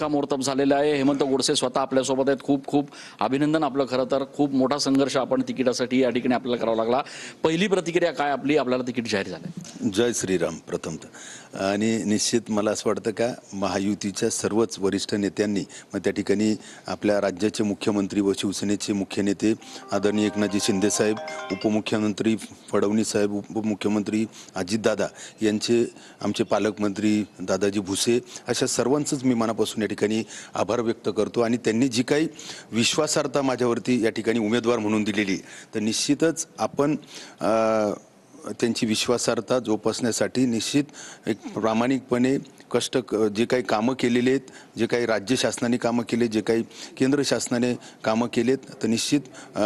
मोर्तब झालेला आहे। हेमंत गोडसे स्वतः आपल्यासोबत आहेत। खूप खूप अभिनंदन आपलं। खरं तर खूप मोठा संघर्ष आपण तिकिटासाठी या ठिकाणी आपल्याला करावा लागला। पहिली प्रतिक्रिया काय आपली, आपल्याला तिकीट जाहीर झालं? जय श्रीराम प्रथमतः। आणि निश्चित मला असं वाटतं का महायुतीच्या सर्वच वरिष्ठ नेत्यांनी मग त्या ठिकाणी आपल्या राज्याचे मुख्यमंत्री व शिवसेनेचे मुख्य नेते आदरणीय एकनाथजी शिंदे साहेब, उपमुख्यमंत्री फडणवीस साहेब, उपमुख्यमंत्री अजितदादा यांचे, आमचे पालकमंत्री दादाजी भुसे, अशा सर्वांचंच मी मनापासून या ठिकाणी आभार व्यक्त करतो। आणि त्यांनी जी काही विश्वासार्हता माझ्यावरती या ठिकाणी उमेदवार म्हणून दिलेली, तर निश्चितच आपण त्यांची विश्वासार्हता जोपासण्यासाठी निश्चित एक प्रामाणिकपणे जे काही कामं केलेले आहेत, जे काही राज्य शासनाने कामं केले, जे काही केंद्र शासनाने कामं केलेत, तर निश्चित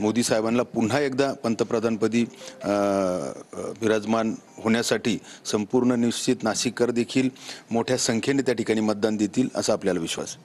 मोदी साहेबांना पुन्हा एकदा पंतप्रधानपदी विराजमान होण्यासाठी संपूर्ण निश्चित नाशिककर देखील मोठ्या संख्येने त्या ठिकाणी मतदान देतील असा आपल्याला विश्वास।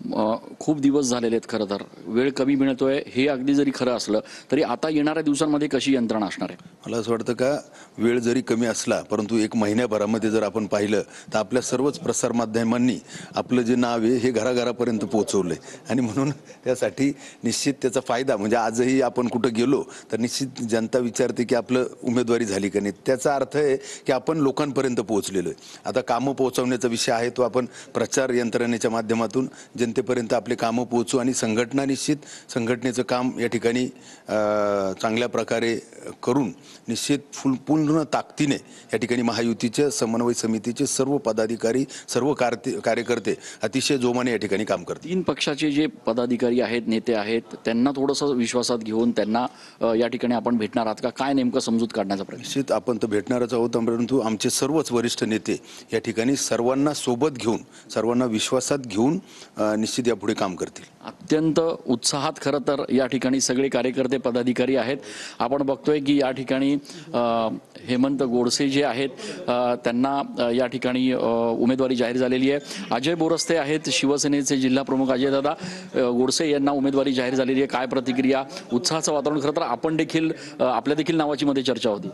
खूप दिवस झालेले आहेत, खरं तर वेळ कमी मिळतोय, हे अगदी जरी खरं असलं तरी आता येणाऱ्या दिवसांमध्ये कशी यंत्रणा असणार आहे? मला असं वाटतं का वेळ जरी कमी असला परंतु एक महिन्याभरामध्ये जर आपण पाहिलं तर आपल्या सर्वच प्रसारमाध्यमांनी आपलं जे नाव आहे हे घराघरापर्यंत पोहोचवलं आहे। आणि म्हणून त्यासाठी निश्चित त्याचा फायदा म्हणजे आजही आपण कुठं गेलो तर निश्चित जनता विचारते की आपलं उमेदवारी झाली का नाही। त्याचा अर्थ आहे की आपण लोकांपर्यंत पोहोचलेलो आहे। आता कामं पोहोचवण्याचा विषय आहे तो आपण प्रचार यंत्रणेच्या माध्यमातून जनतेपर्यंत आपले कामं पोहोचू आणि संघटना निश्चित संघटनेचं काम या ठिकाणी चांगल्या प्रकारे करून निश्चित पूर्ण ताकदीने या ठिकाणी महायुतीच्या समन्वय समितीचे सर्व पदाधिकारी, सर्व कार्यकर्ते अतिशय जोमाने या ठिकाणी काम करतील। 3 पक्षाचे जे पदाधिकारी आहेत, नेते आहेत, त्यांना थोडंसं विश्वासात घेऊन त्यांना या ठिकाणी आपण भेटणार आहात का? काय नेमकं समजूत काढण्याचा प्रयत्न? निश्चित आपण तर भेटणारच आहोत, परंतु आमचे सर्वच वरिष्ठ नेते या ठिकाणी सर्वांना सोबत घेऊन, सर्वांना विश्वासात घेऊन निश्चित यापुढे काम करतील। अत्यंत उत्साहात खरं तर या ठिकाणी सगळे कार्यकर्ते, पदाधिकारी आहेत। आपण बघतोय की या ठिकाणी हेमंत गोडसे जे आहेत त्यांना या ठिकाणी उमेदवारी जाहीर झालेली आहे। अजय बोरस्ते आहेत, शिवसेनेचे जिल्हा प्रमुख अजयदादा गोडसे यांना उमेदवारी जाहीर झालेली आहे। काय प्रतिक्रिया? उत्साहाचं वातावरण। खरं तर आपण देखील, आपल्या देखील नावाची मध्ये चर्चा होती।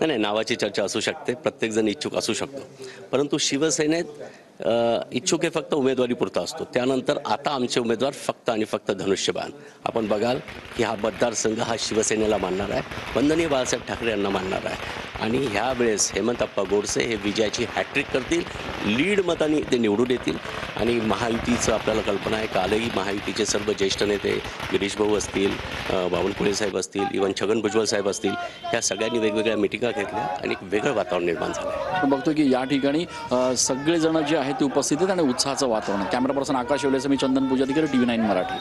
नाही, नावाची चर्चा असू शकते, प्रत्येकजण इच्छुक असू शकतो, परंतु शिवसेनेत इच्छुक हे फक्त उमेदवारी पुरता असतो। त्यानंतर आता आमचे उमेदवार फक्त आणि फक्त धनुष्यबाण। आपण बघाल की हा मतदारसंघ हा शिवसेनेला मानणार आहे, वंदनीय बाळासाहेब ठाकरे यांना मानणार आहे। आणि ह्या वेळेस हेमंतप्पा गोडसे हे विजयाची हॅट्रिक करतील, लीड मतांनी ते निवडून येतील। आणि महायुतीचं आपल्याला कल्पना आहे, कालही महायुतीचे सर्व ज्येष्ठ नेते गिरीश भाऊ असतील, बावनकुळे साहेब असतील, इव्हन छगन भुजबळ साहेब असतील, ह्या सगळ्यांनी वेगवेगळ्या मिटिंगा घेतल्या आणि एक वेगळं वातावरण निर्माण झालं आहे। आपण बघतो की या ठिकाणी सगळेजण जे आहेत ते उपस्थित आहेत आणि उत्साहाचं वातावरण। कॅमेरा पर्सन आकाश येवलेसह मी चंदन पूजाधिकारी, TV9 मराठी।